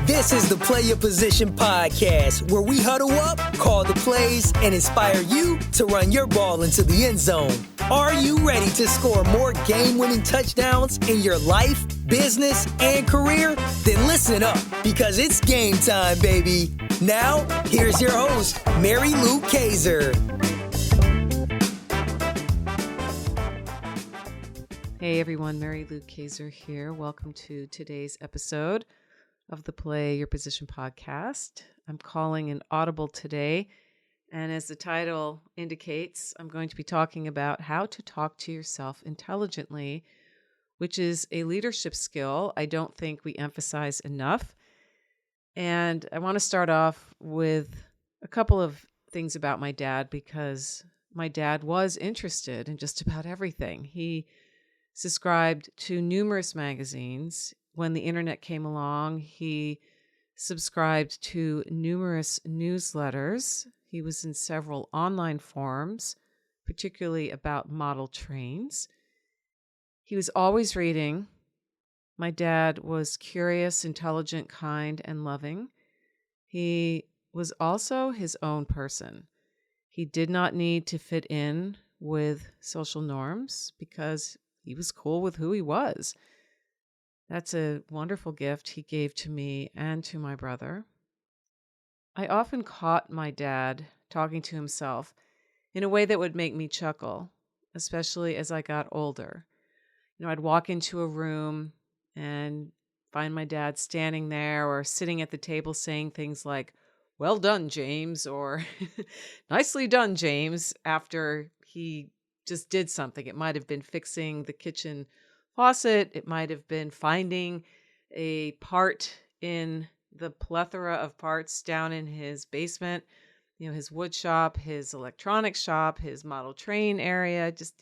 This is the Play Your Position podcast, where we huddle up, call the plays, and inspire you to run your ball into the end zone. Are you ready to score more game-winning touchdowns in your life, business, and career? Then listen up, because it's game time, baby. Now, here's your host, Mary Lou Kaiser. Hey everyone, Mary Lou Kaiser here. Welcome to today's episode of the Play Your Position podcast. I'm calling an audible today, and as the title indicates, I'm going to be talking about how to talk to yourself intelligently, which is a leadership skill I don't think we emphasize enough. And I want to start off with a couple of things about my dad, because my dad was interested in just about everything. He subscribed to numerous magazines. When the internet came along, he subscribed to numerous newsletters. He was in several online forums, particularly about model trains. He was always reading. My dad was curious, intelligent, kind, and loving. He was also his own person. He did not need to fit in with social norms because he was cool with who he was. That's a wonderful gift he gave to me and to my brother. I often caught my dad talking to himself in a way that would make me chuckle, especially as I got older. I'd walk into a room and find my dad standing there or sitting at the table saying things like, "Well done, James," or "Nicely done, James," after he just did something. It might have been fixing the kitchen faucet. It might have been finding a part in the plethora of parts down in his basement, his wood shop, his electronics shop, his model train area, just,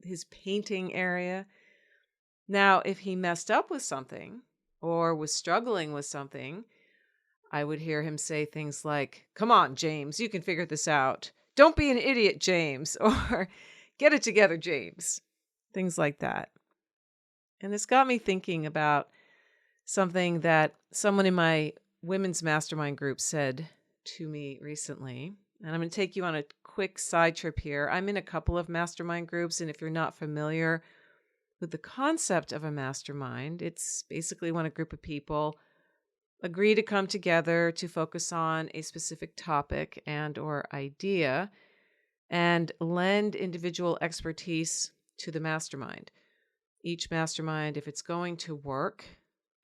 his painting area. Now, if he messed up with something or was struggling with something, I would hear him say things like, "Come on, James, you can figure this out. Don't be an idiot, James," or "Get it together, James." Things like that. And this got me thinking about something that someone in my women's mastermind group said to me recently. And I'm going to take you on a quick side trip here. I'm in a couple of mastermind groups, and if you're not familiar with the concept of a mastermind, it's basically when a group of people agree to come together to focus on a specific topic and or idea and lend individual expertise to the mastermind. Each mastermind, if it's going to work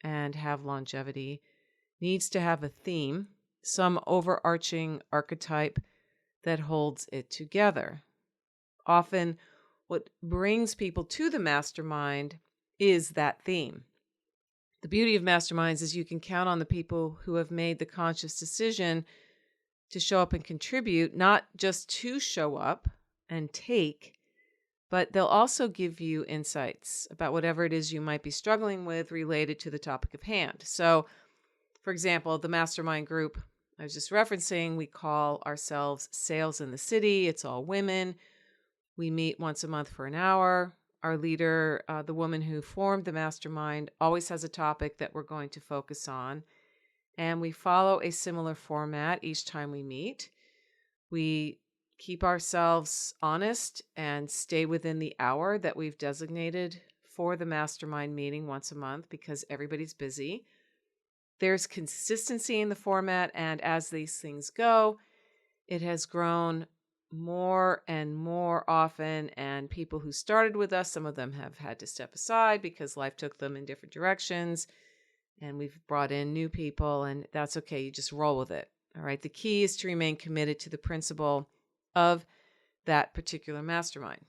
and have longevity, needs to have a theme, some overarching archetype that holds it together. Often, what brings people to the mastermind is that theme. The beauty of masterminds is you can count on the people who have made the conscious decision to show up and contribute, not just to show up and take, but they'll also give you insights about whatever it is you might be struggling with related to the topic of hand. So, for example, the mastermind group I was just referencing, we call ourselves Sales in the City. It's all women. We meet once a month for an hour. Our leader, the woman who formed the mastermind, always has a topic that we're going to focus on. And we follow a similar format each time we meet. We keep ourselves honest and stay within the hour that we've designated for the mastermind meeting once a month because everybody's busy. There's consistency in the format, and as these things go, it has grown more and more often, and people who started with us, some of them have had to step aside because life took them in different directions, and we've brought in new people, and that's okay. You just roll with it. All right. The key is to remain committed to the principle of that particular mastermind.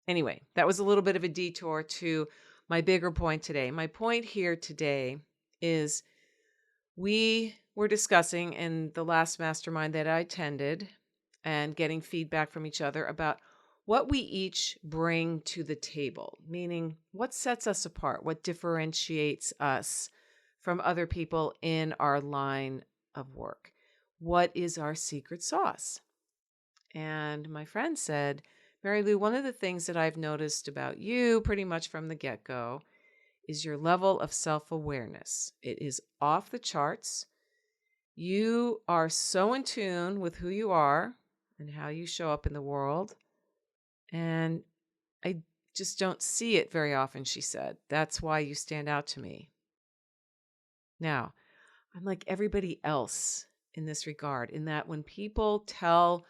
Anyway, that was a little bit of a detour to my bigger point today. My point here today is we were discussing in the last mastermind that I attended and getting feedback from each other about what we each bring to the table, meaning what sets us apart, what differentiates us from other people in our line of work. What is our secret sauce? And my friend said, "Mary Lou, one of the things that I've noticed about you pretty much from the get-go is your level of self-awareness. It is off the charts. You are so in tune with who you are and how you show up in the world. And I just don't see it very often, she said. That's why you stand out to me. Now, I'm like everybody else in this regard, in that when people tell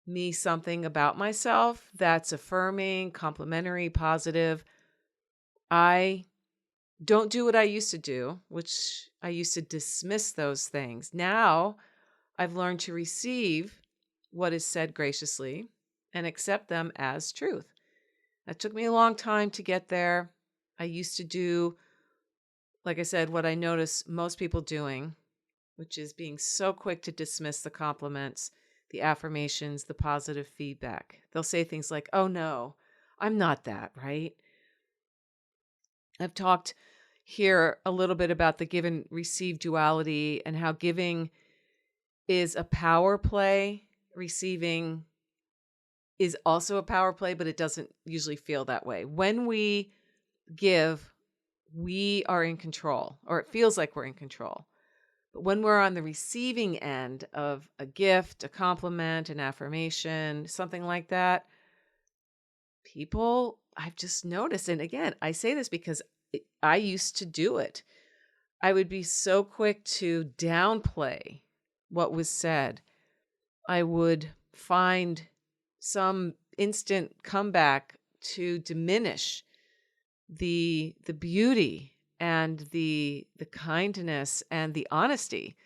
me something about myself that's affirming, complimentary, positive, I don't do what I used to do, which I used to dismiss those things. Now I've learned to receive what is said graciously and accept them as truth. That took me a long time to get there. I used to do, like I said, what I notice most people doing, which is being so quick to dismiss the compliments, the affirmations, the positive feedback. They'll say things like, oh no, I'm not that, right? I've talked here a little bit about the give and receive duality and how giving is a power play. Receiving is also a power play, but it doesn't usually feel that way. When we give, we are in control, or it feels like we're in control. But when we're on the receiving end of a gift, a compliment, an affirmation, something like that, people, I've just noticed, and again, I say this because I used to do it. I would be so quick to downplay what was said. I would find some instant comeback to diminish the beauty and the kindness and the honesty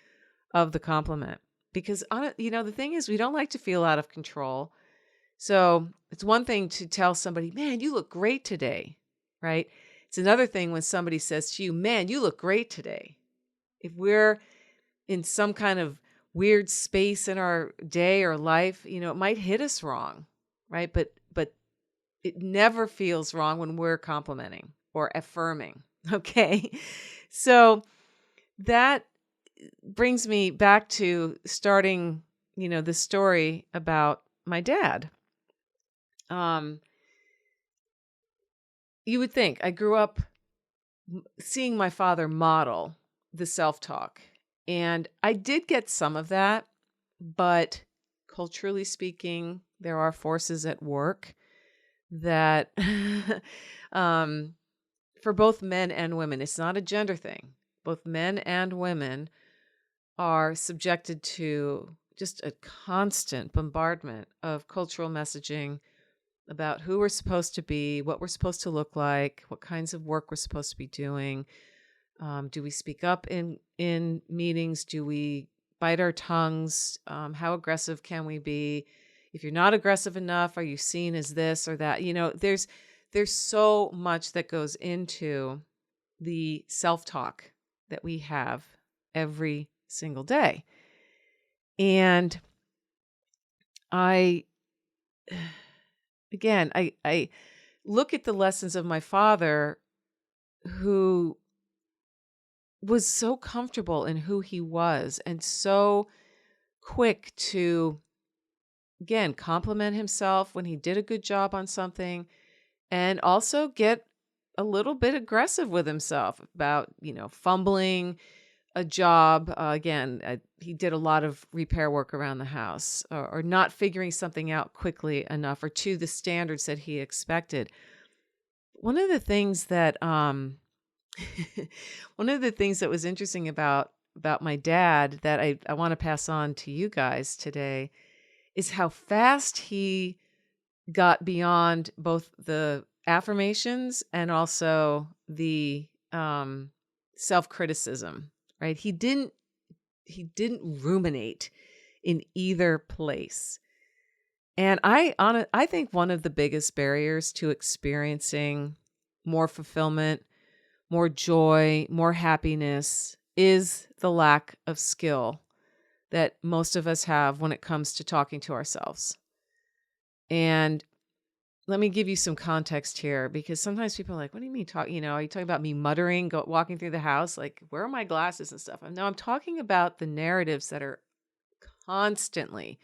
of the compliment. Because the thing is, we don't like to feel out of control. So it's one thing to tell somebody, man, you look great today, right? It's another thing when somebody says to you, man, you look great today. If we're in some kind of weird space in our day or life, it might hit us wrong, right? But it never feels wrong when we're complimenting or affirming, okay? So that brings me back to starting, the story about my dad. You would think I grew up seeing my father model the self-talk, and I did get some of that, but culturally speaking, there are forces at work that for both men and women, it's not a gender thing. Both men and women are subjected to just a constant bombardment of cultural messaging about who we're supposed to be, what we're supposed to look like, what kinds of work we're supposed to be doing. Do we speak up in meetings? Do we bite our tongues? How aggressive can we be? If you're not aggressive enough, are you seen as this or that? There's so much that goes into the self-talk that we have every single day. And I look at the lessons of my father, who was so comfortable in who he was and so quick to, again, compliment himself when he did a good job on something, and also get a little bit aggressive with himself about, fumbling a job. He did a lot of repair work around the house, or not figuring something out quickly enough or to the standards that he expected. One of the things that was interesting about my dad that I want to pass on to you guys today is how fast he got beyond both the affirmations and also the self-criticism, right? He didn't ruminate in either place. And I think one of the biggest barriers to experiencing more fulfillment, more joy, more happiness is the lack of skill that most of us have when it comes to talking to ourselves. And let me give you some context here, because sometimes people are like, what do you mean are you talking about me muttering, walking through the house? Like, where are my glasses and stuff? No, I'm talking about the narratives that are constantly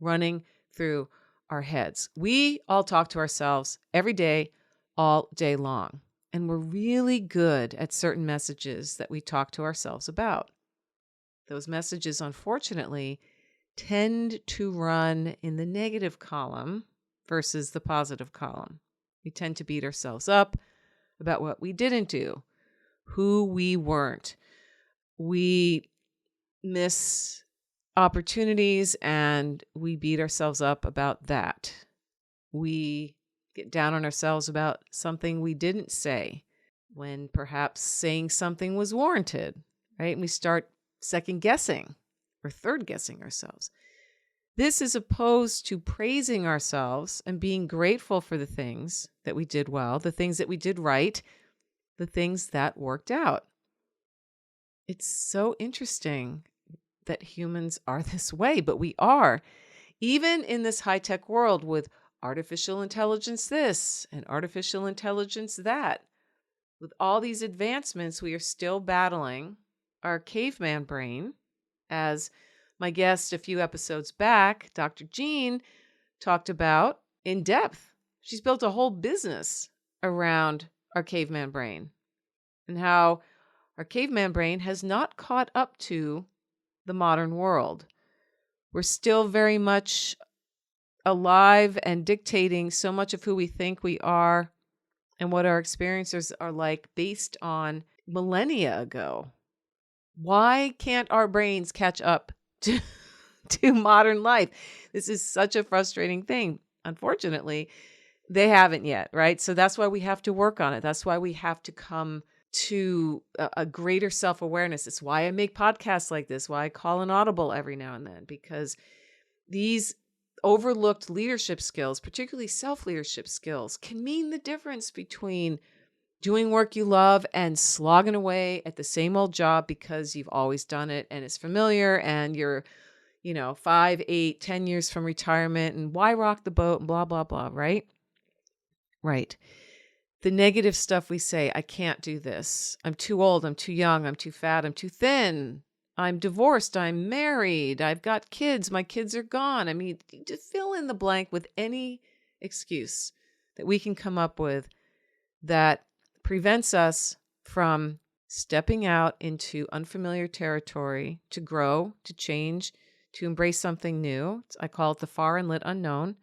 running through our heads. We all talk to ourselves every day, all day long. And we're really good at certain messages that we talk to ourselves about. Those messages, unfortunately, tend to run in the negative column versus the positive column. We tend to beat ourselves up about what we didn't do, who we weren't. We miss opportunities and we beat ourselves up about that. We get down on ourselves about something we didn't say when perhaps saying something was warranted, right? And we start second guessing or third guessing ourselves. This is opposed to praising ourselves and being grateful for the things that we did well, the things that we did right, the things that worked out. It's so interesting that humans are this way, but we are. Even in this high-tech world with artificial intelligence this and artificial intelligence that, with all these advancements, we are still battling our caveman brain. As my guest a few episodes back, Dr. Jean, talked about in depth. She's built a whole business around our caveman brain and how our caveman brain has not caught up to the modern world. We're still very much alive and dictating so much of who we think we are and what our experiences are like based on millennia ago. Why can't our brains catch up to modern life? This is such a frustrating thing. Unfortunately, they haven't yet, right? So that's why we have to work on it. That's why we have to come to a greater self-awareness. It's why I make podcasts like this, why I call an audible every now and then, because these overlooked leadership skills, particularly self-leadership skills, can mean the difference between doing work you love and slogging away at the same old job because you've always done it and it's familiar and you're, 5, 8, 10 years from retirement and why rock the boat and blah, blah, blah, right? Right. The negative stuff we say, I can't do this. I'm too old. I'm too young. I'm too fat. I'm too thin. I'm divorced. I'm married. I've got kids. My kids are gone. I mean, to fill in the blank with any excuse that we can come up with that prevents us from stepping out into unfamiliar territory to grow, to change, to embrace something new. I call it the far and lit unknown.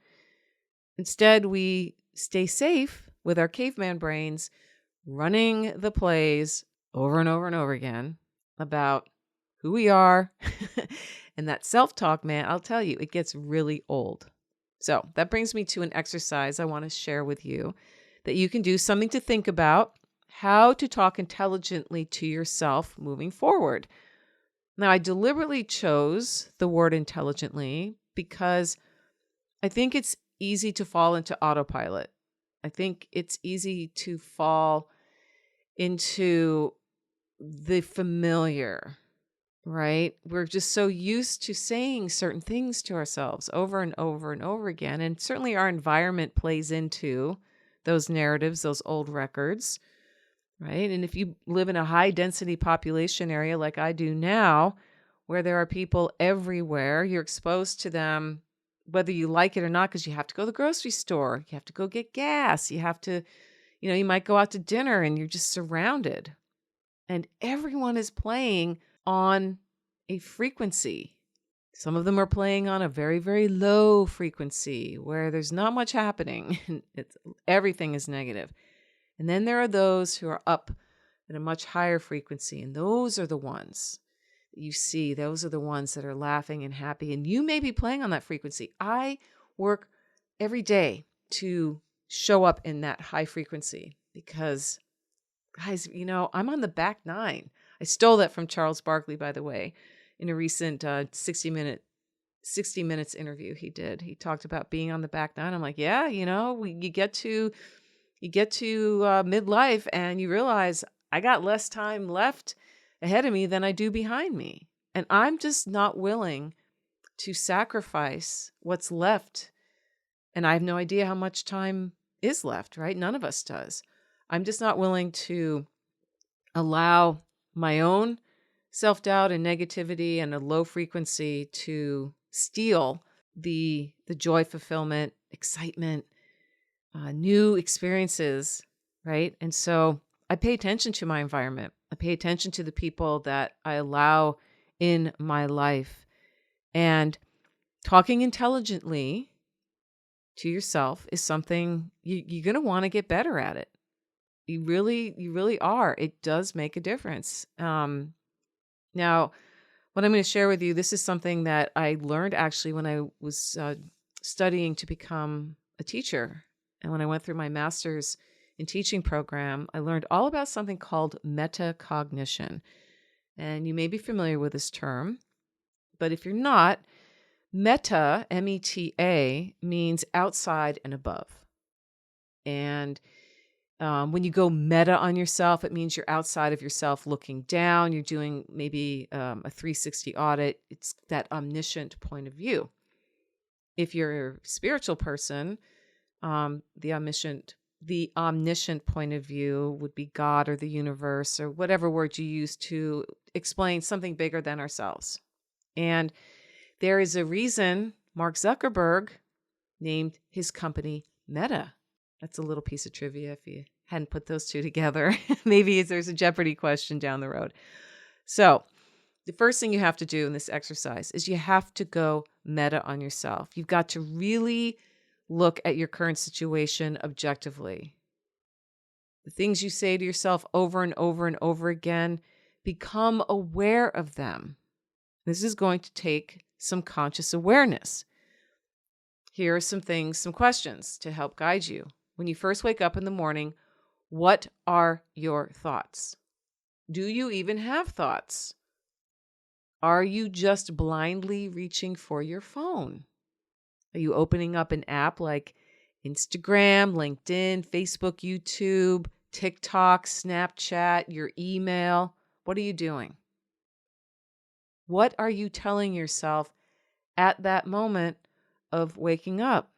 Instead, we stay safe with our caveman brains, running the plays over and over and over again about who we are. And that self-talk, man, I'll tell you, it gets really old. So that brings me to an exercise I want to share with you that you can do, something to think about, how to talk intelligently to yourself moving forward. Now, I deliberately chose the word intelligently because I think it's easy to fall into autopilot. I think it's easy to fall into the familiar, right? We're just so used to saying certain things to ourselves over and over and over again. And certainly our environment plays into those narratives, those old records, right? And if you live in a high density population area like I do now, where there are people everywhere, you're exposed to them, whether you like it or not, because you have to go to the grocery store, you have to go get gas, you have to, you might go out to dinner and you're just surrounded. And everyone is playing on a frequency. Some of them are playing on a very, very low frequency where there's not much happening. Everything is negative. And then there are those who are up at a much higher frequency. And those are the ones that you see. Those are the ones that are laughing and happy. And you may be playing on that frequency. I work every day to show up in that high frequency because, guys, I'm on the back nine. I stole that from Charles Barkley, by the way, in a recent 60 Minutes interview he did. He talked about being on the back nine. I'm like, yeah, you get to midlife and you realize I got less time left ahead of me than I do behind me. And I'm just not willing to sacrifice what's left. And I have no idea how much time is left, right? None of us does. I'm just not willing to allow my own self-doubt and negativity and a low frequency to steal the joy, fulfillment, excitement, new experiences right? And so I pay attention to my environment. I pay attention to the people that I allow in my life. And talking intelligently to yourself is something you're going to want to get better at it. You really are. It does make a difference. Now, what I'm going to share with you, this is something that I learned actually when I was studying to become a teacher. And when I went through my master's in teaching program, I learned all about something called metacognition. And you may be familiar with this term, but if you're not, meta, M-E-T-A, means outside and above. And when you go meta on yourself, it means you're outside of yourself looking down. You're doing maybe a 360 audit. It's that omniscient point of view. If you're a spiritual person, the omniscient point of view would be God or the universe or whatever word you use to explain something bigger than ourselves. And there is a reason Mark Zuckerberg named his company Meta. That's a little piece of trivia if you hadn't put those two together. Maybe there's a Jeopardy question down the road. So the first thing you have to do in this exercise is you have to go meta on yourself. You've got to really look at your current situation objectively. The things you say to yourself over and over and over again, become aware of them. This is going to take some conscious awareness. Here are some questions to help guide you. When you first wake up in the morning, what are your thoughts? Do you even have thoughts? Are you just blindly reaching for your phone? Are you opening up an app like Instagram, LinkedIn, Facebook, YouTube, TikTok, Snapchat, your email? What are you doing? What are you telling yourself at that moment of waking up?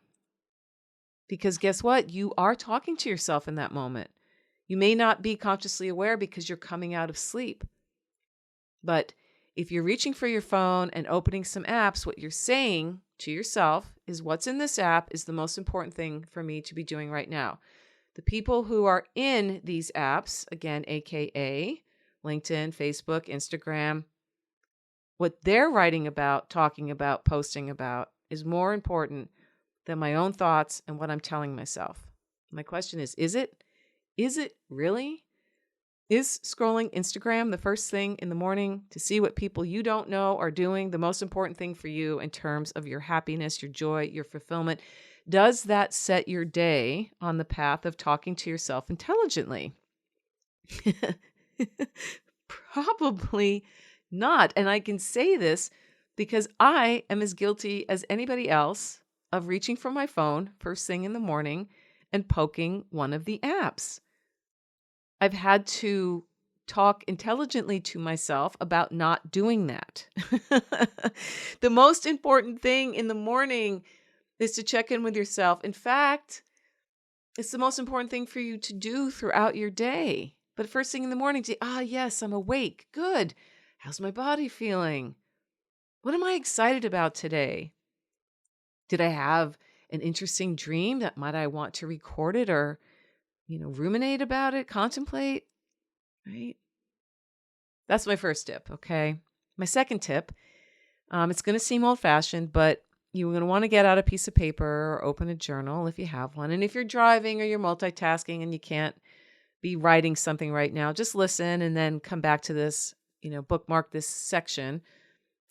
Because guess what? You are talking to yourself in that moment. You may not be consciously aware because you're coming out of sleep. But if you're reaching for your phone and opening some apps, what you're saying to yourself is what's in this app is the most important thing for me to be doing right now. The people who are in these apps, again, AKA LinkedIn, Facebook, Instagram, what they're writing about, talking about, posting about is more important than my own thoughts and what I'm telling myself. My question is it? Is it really? Is scrolling Instagram the first thing in the morning to see what people you don't know are doing the most important thing for you in terms of your happiness, your joy, your fulfillment? Does that set your day on the path of talking to yourself intelligently? Probably not. And I can say this because I am as guilty as anybody else of reaching for my phone first thing in the morning and poking one of the apps. I've had to talk intelligently to myself about not doing that. The most important thing in the morning is to check in with yourself. In fact, it's the most important thing for you to do throughout your day. But first thing in the morning, say, yes, I'm awake. Good. How's my body feeling? What am I excited about today? Did I have an interesting dream that might I want to record it or, ruminate about it, contemplate, right? That's my first tip, okay? My second tip, it's going to seem old-fashioned, but you're going to want to get out a piece of paper or open a journal if you have one. And if you're driving or you're multitasking and you can't be writing something right now, just listen and then come back to this, bookmark this section,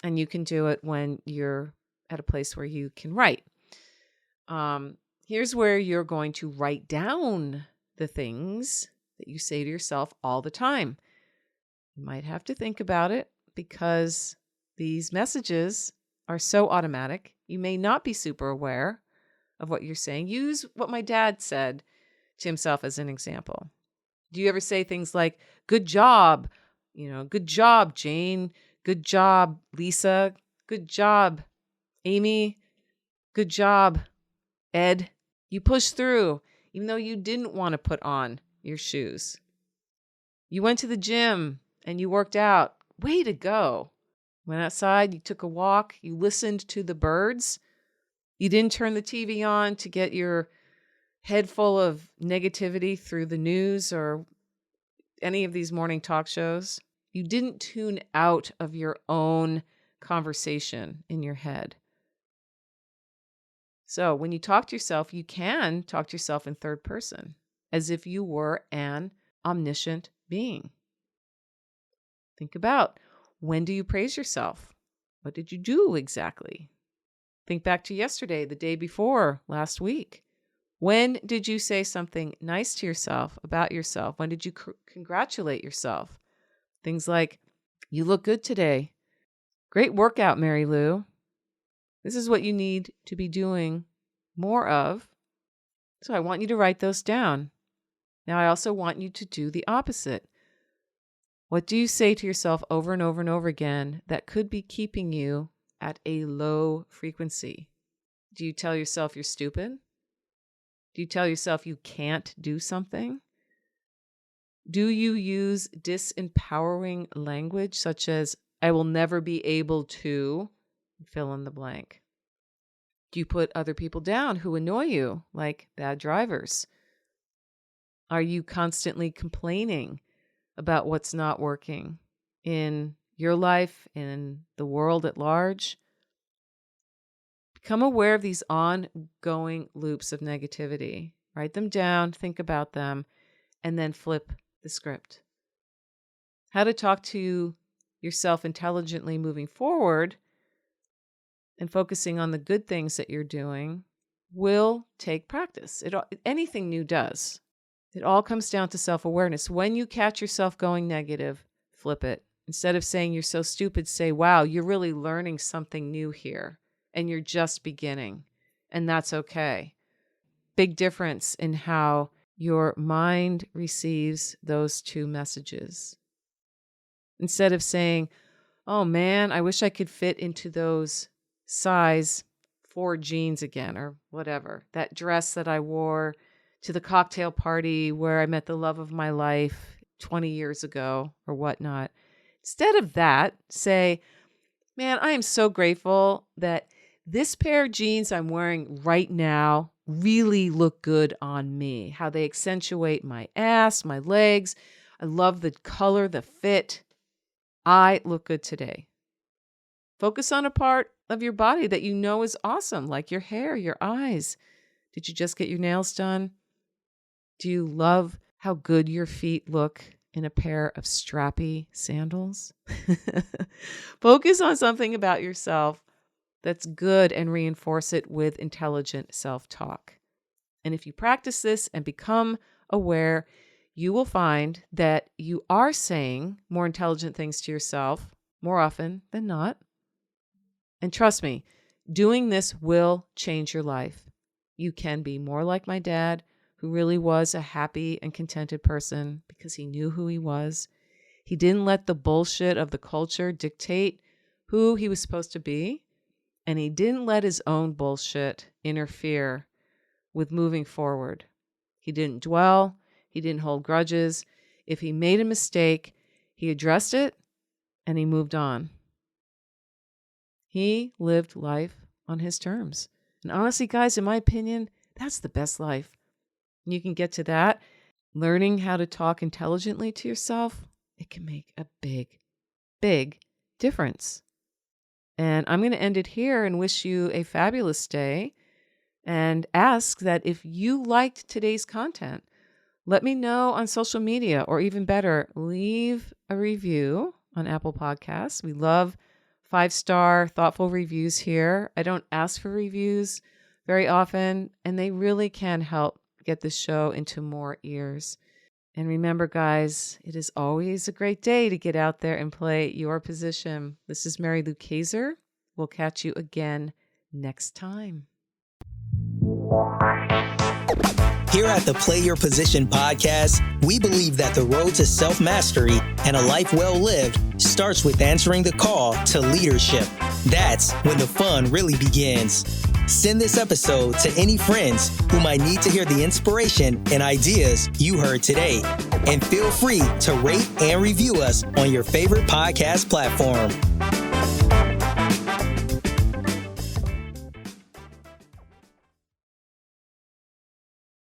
and you can do it when you're at a place where you can write. Here's where you're going to write down the things that you say to yourself all the time. You might have to think about it because these messages are so automatic. You may not be super aware of what you're saying. Use what my dad said to himself as an example. Do you ever say things like, good job, good job, Jane, good job, Lisa, good job, Amy, good job, Ed? You pushed through, even though you didn't want to put on your shoes. You went to the gym and you worked out. Way to go. Went outside, you took a walk, you listened to the birds. You didn't turn the TV on to get your, head full of negativity through the news or any of these morning talk shows. You didn't tune out of your own conversation in your head. So when you talk to yourself, you can talk to yourself in third person, as if you were an omniscient being. Think about, when do you praise yourself? What did you do exactly? Think back to yesterday, the day before, last week. When did you say something nice to yourself about yourself? When did you congratulate yourself? Things like, you look good today. Great workout, Mary Lou. This is what you need to be doing more of. So I want you to write those down. Now I also want you to do the opposite. What do you say to yourself over and over and over again that could be keeping you at a low frequency? Do you tell yourself you're stupid? Do you tell yourself you can't do something? Do you use disempowering language such as, I will never be able to fill in the blank? Do you put other people down who annoy you, like bad drivers? Are you constantly complaining about what's not working in your life, in the world at large? Become aware of these ongoing loops of negativity. Write them down, think about them, and then flip the script. How to talk to yourself intelligently moving forward and focusing on the good things that you're doing will take practice. Anything new does. It all comes down to self-awareness. When you catch yourself going negative, flip it. Instead of saying you're so stupid, say, wow, you're really learning something new here and you're just beginning. And that's okay. Big difference in how your mind receives those two messages. Instead of saying, oh man, I wish I could fit into those size 4 jeans again or whatever. That dress that I wore to the cocktail party where I met the love of my life 20 years ago or whatnot. Instead of that, say, man, I am so grateful that this pair of jeans I'm wearing right now really look good on me. How they accentuate my ass, my legs. I love the color, the fit. I look good today. Focus on a part of your body that you know is awesome, like your hair, your eyes. Did you just get your nails done? Do you love how good your feet look in a pair of strappy sandals? Focus on something about yourself that's good and reinforce it with intelligent self-talk. And if you practice this and become aware, you will find that you are saying more intelligent things to yourself more often than not. And trust me, doing this will change your life. You can be more like my dad, who really was a happy and contented person because he knew who he was. He didn't let the bullshit of the culture dictate who he was supposed to be. And he didn't let his own bullshit interfere with moving forward. He didn't dwell. He didn't hold grudges. If he made a mistake, he addressed it and he moved on. He lived life on his terms. And honestly, guys, in my opinion, that's the best life. You can get to that. Learning how to talk intelligently to yourself, it can make a big, big difference. And I'm going to end it here and wish you a fabulous day and ask that if you liked today's content, let me know on social media, or even better, leave a review on Apple Podcasts. We love 5-star thoughtful reviews here. I don't ask for reviews very often, and they really can help get this show into more ears. And remember, guys, it is always a great day to get out there and play your position. This is Mary Lou Kaiser. We'll catch you again next time. Here at the Play Your Position podcast, we believe that the road to self-mastery and a life well lived starts with answering the call to leadership. That's when the fun really begins. Send this episode to any friends who might need to hear the inspiration and ideas you heard today. And feel free to rate and review us on your favorite podcast platform.